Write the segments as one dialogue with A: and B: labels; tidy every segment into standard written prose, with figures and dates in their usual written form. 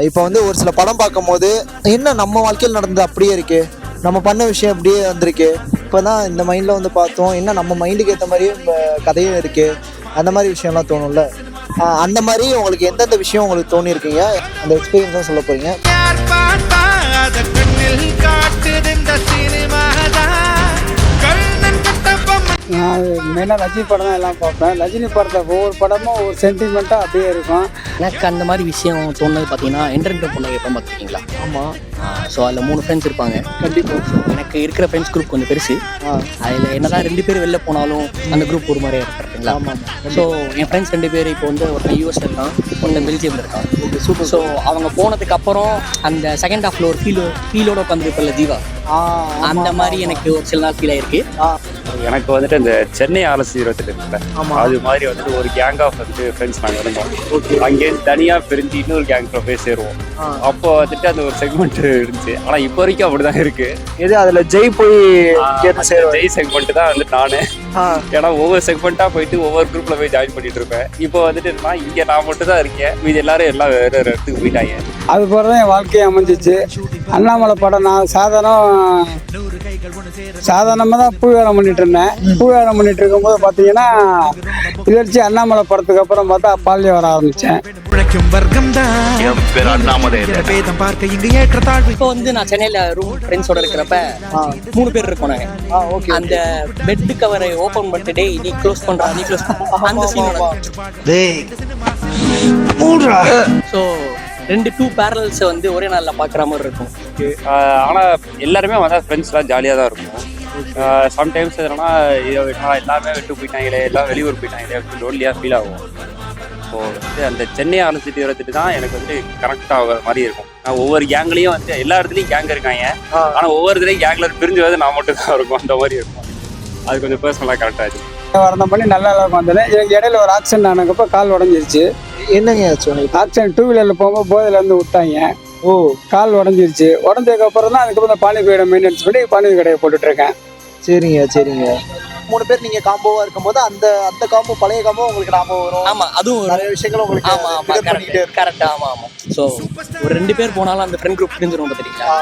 A: இப்போ வந்து ஒரு சில படம் பார்க்கும்போது என்ன நம்ம வாழ்க்கையில் நடந்தது அப்படியே இருக்கு, நம்ம பண்ண விஷயம் அப்படியே வந்திருக்கு, இப்போ தான் இந்த மைண்டில் வந்து பார்த்தோம், என்ன நம்ம மைண்டுக்கு ஏற்ற மாதிரியே கதையும் இருக்கு, அந்த மாதிரி விஷயம்லாம் தோணும்ல. அந்த மாதிரி உங்களுக்கு எந்தெந்த விஷயம் உங்களுக்கு தோணியிருக்கீங்க, அந்த எக்ஸ்பீரியன்ஸ் தான் சொல்ல போறீங்க.
B: நான் மெயினாக ரஜினி படம் தான் எல்லாம் பார்ப்பேன். ரஜினி படத்தை ஒவ்வொரு படமும் ஒவ்வொரு சென்டிமெண்ட்டாக அப்படியே இருக்கும்.
C: எனக்கு அந்த மாதிரி விஷயம் தோணுது பார்த்தீங்கன்னா என்டர்டெயின் பண்ண எப்போ பார்த்துருக்கீங்களா?
A: ஆமாம்.
C: ஸோ அதில் 3 ஃப்ரெண்ட்ஸ் இருப்பாங்க.
A: கண்டிப்பாக.
C: ஸோ எனக்கு இருக்கிற ஃப்ரெண்ட்ஸ் குரூப் கொஞ்சம் பெருசு. அதில் என்னதான் 2 பேர் வெளில போனாலும் அந்த குரூப் ஒரு மாதிரியே இருக்கிறீங்களா?
A: ஆமாம்.
C: ஸோ என் ஃப்ரெண்ட்ஸ் 2 பேர் இப்போ வந்து ஒருத்தன் யூஎஸ்ல இருக்கான், ஒருத்தன் பெல்ஜியமில் இருக்கான்.
A: சூப்பர்.
C: ஸோ அவங்க போனதுக்கு அப்புறம் அந்த செகண்ட் ஹாஃப்ல ஒரு ஃபீலோட உட்காந்துருப்பில்ல ஜீவா, அந்த மாதிரி எனக்கு ஒரு சில நாள் ஃபீல் ஆயிருக்கு.
D: எனக்கு வந்துட்டு இந்த சென்னை RS 28 இருக்குல்ல, அது மாதிரி வந்துட்டு ஒரு கேங் ஆஃப் வந்துட்டு ஃப்ரெண்ட்ஸ் நாங்கள் இருந்தோம். அங்கேருந்து தனியாக பிரிஞ்சு இன்னொரு கேங்க்ல போய் சேருவோம். அப்போ வந்துட்டு அந்த ஒரு செக்மெண்ட் இருந்துச்சு. ஆனால் இப்போ வரைக்கும் அப்படிதான் இருக்கு.
A: எது அதில் ஜெய் போய்
D: ஜெய் செக்மெண்ட் தான் வந்துட்டு நானு. ஏன்னா ஒவ்வொரு செக்மெண்ட்டாக போயிட்டு ஒவ்வொரு குரூப்ல போய் ஜாயின் பண்ணிட்டு இருப்பேன். இப்போ வந்துட்டு இங்கே நான் மட்டும் தான் இருக்கேன், மீது எல்லாரும் எல்லாம் வேற வேற இடத்துக்கு போயிட்டாங்க.
B: அது போல தான் என் வாழ்க்கையை அமைஞ்சிச்சு. அண்ணாமலை படம் நான் சாதாரணமாக தான் பூ வேலை பண்ணிட்டு இருந்தேன். பூ வேலை பண்ணிட்டு இருக்கும்போது பார்த்தீங்கன்னா இதழிச்சு அண்ணாமலை படத்துக்கு அப்புறம் பார்த்தா அப்பாலே வர ஆரம்பித்தேன்.
C: இப்போ வந்து நான் சென்னையில் ரூம் ஃப்ரெண்ட்ஸோட இருக்கிறப்ப 3 பேர் இருக்கோம் நாங்கள். அந்த பெட் கவரை ஓப்பன் பண்ணிட்டு நீ க்ளோஸ் பண்ணுறா நீ க்ளோஸ் அந்த சீனோட. ஸோ 2 பேரல்ஸ் வந்து ஒரே நாளில் பார்க்குற மாதிரி இருக்கும்.
D: ஆனால் எல்லாருமே வந்தால் ஃப்ரெண்ட்ஸ்லாம் ஜாலியாக தான் இருக்கும். சம்டைம்ஸ் எதுனா எல்லாருமே விட்டு போயிட்டாங்களே, எல்லாம் வெளியூர் போயிட்டாங்களே அப்படின்னு லோன்லியாக ஃபீல் ஆகும். ஸோ வந்து அந்த சென்னை RS 28 தான் எனக்கு வந்து கனெக்ட் ஆகிற மாதிரி இருக்கும். நான் ஒவ்வொரு கேங்லேயும் வந்து எல்லா இடத்துலையும் கேங் இருக்காங்க, ஆனால் ஒவ்வொரு இதுலேயும் கேங்கில் பிரிஞ்சு வந்து நான் மட்டும் தான் இருக்கும், அந்த மாதிரி இருக்கும். அது கொஞ்சம் பர்சனலாக கரெக்டாக ஆச்சு.
B: வரந்த பண்ணி நல்லா வந்தது. எனக்கு இடையில ஒரு ஆக்சிடென்ட் ஆனக்கப்போ கால் உடஞ்சிருச்சு.
A: என்னங்க ஆச்சு?
B: ஆக்சிடென்ட் 2 வீலரில் போகும்போது போதையிலேருந்து விட்டாங்க. கால் உடஞ்சிருச்சு. உடஞ்சதுக்கு அப்புறம் தான் அதுக்கப்புறம் பானிபூரி கடை மெயின்டெனன்ஸ் பண்ணி பானிபூரி கடையை போட்டுட்டு இருக்கேன்.
A: சரிங்க. 3 பேர் நீங்க காம்போவா இருக்கும்போது அந்த காம்போ பழைய காம்போ உங்களுக்கு ஞாபகம் வரும்.
C: ஆமா, அதுவும்
A: நிறைய விஷயங்கள் உங்களுக்கு.
C: கரெக்ட். ஆமா. ஸோ ஒரு 2 பேர் போனாலும் அந்த ஃப்ரெண்ட் குரூப் பிரிஞ்சிரும் பார்த்தீங்களா,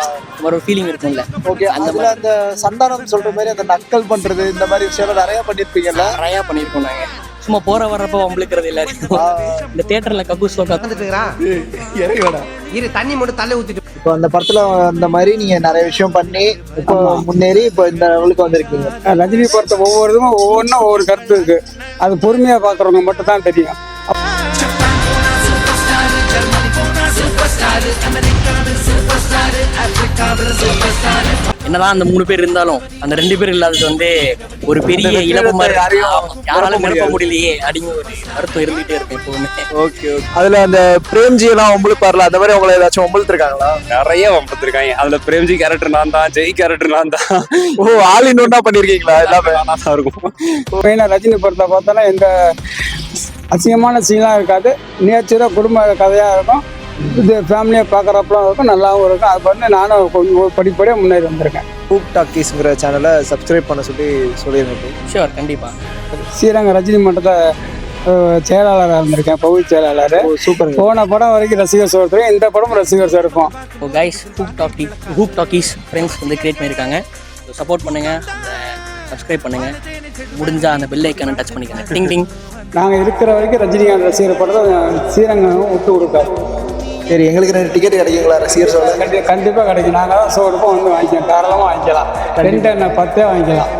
C: ஒரு ஃபீலிங் இருக்கும்ல.
A: ஓகே. அதுல அந்த சந்தானம் சொல்ற மாதிரி அந்த நக்கல் பண்றது இந்த மாதிரி விஷயம் நிறைய பண்ணிருப்பீங்கல்ல?
C: நிறைய பண்ணிருக்கோம் நாங்க. சும்மா போற வர்றப்ப வம்பிழுக்கிறது எல்லாருக்கும். இந்த தியேட்டர்ல கக்கூஸ்
E: இரு தண்ணி மட்டும் தலை ஊத்திட்டு.
A: இப்போ அந்த படத்துல அந்த மாதிரி நீங்க நிறைய விஷயம் பண்ணி இப்போ முன்னேறி இப்போ இந்த லெவலுக்கு வந்திருக்கீங்க.
B: ரஜினி படத்தை ஒவ்வொருதும் ஒவ்வொன்றும் ஒவ்வொரு கருத்து இருக்கு. அது பொறுமையா பாக்குறவங்க மட்டும் தான் தெரியும்.
C: என்னதான் அந்த 3 பேர் இருந்தாலும் அந்த 2 பேர் இல்லாதது வந்து ஒரு பெரிய இழப்பு மாதிரி. யாராலும் நிரப்ப முடியலையே அப்படிங்கிற ஒரு அர்த்தம் இருந்துகிட்டே இருக்கு எப்பவுமே.
A: ஓகே. அதுல அந்த பிரேம்ஜி எல்லாம் வம்புழுப்பார்ல, அந்த மாதிரி உங்களை ஏதாச்சும் வம்புழுத்துருக்காங்களா?
D: நிறைய வம்புத்திருக்காங்க. அதுல பிரேம்ஜி கேரக்டர் நான் தான், ஜெய் கேரக்டர் நான் தான்.
A: ஆல் இன் ஒன்னா பண்ணிருக்கீங்களா? எல்லாமே
D: நல்லா தான் இருக்கும்.
B: மெயினாக ரஜினி படத்தை பார்த்தோன்னா எந்த அசிங்கமான சீன்லாம் இருக்காது. நேச்சராக குடும்ப கதையாக இருக்கும். இது ஃபேமிலியாக பார்க்குறப்பலாம் இருக்கும், நல்லாவும் இருக்கும். அது பண்ணி நானும் கொஞ்சம் படிப்படியாக முன்னேறி வந்திருக்கேன்.
A: ஹூக் டாக்கீஸ்ங்கிற சேனலை சப்ஸ்கிரைப் பண்ண சொல்லியிருக்கேன்.
C: ஷூர், கண்டிப்பா.
B: ஸ்ரீரங்க ரஜினி மன்றத்தை செயலாளராக இருந்திருக்கேன், பகுதி செயலாளர்.
A: சூப்பர்.
B: போன படம் வரைக்கும் ரசிகர் சோர்த்துருக்கேன், இந்த படம் ரசிகர் இருக்கும்.
C: So guys, Hook Talkies friends வந்து கிரியேட் பண்ணியிருக்காங்க. ஸோ சப்போர்ட் பண்ணுங்க, சப்ஸ்கிரைப் பண்ணுங்க, முடிஞ்சா அந்த பெல் ஐக்கானை டச் பண்ணிக்கங்க. டிங் டிங்.
B: நாங்கள் இருக்கிற வரைக்கும் ரஜினிகாந்த் ரசிகர் படத்தை ஸ்ரீரங்கம் விட்டு கொடுக்காது.
A: சரி, எங்களுக்கு 2 டிக்கெட் கிடைக்குங்களா ரசிகர் ஷோவில்?
B: கண்டிப்பாக கிடைக்கும். நாங்கள் தான் ஷோ எடுப்போம், வந்து வாங்கிக்கலாம், தாராளமாக வாங்கிக்கலாம். 2 10 வாங்கிக்கலாம்.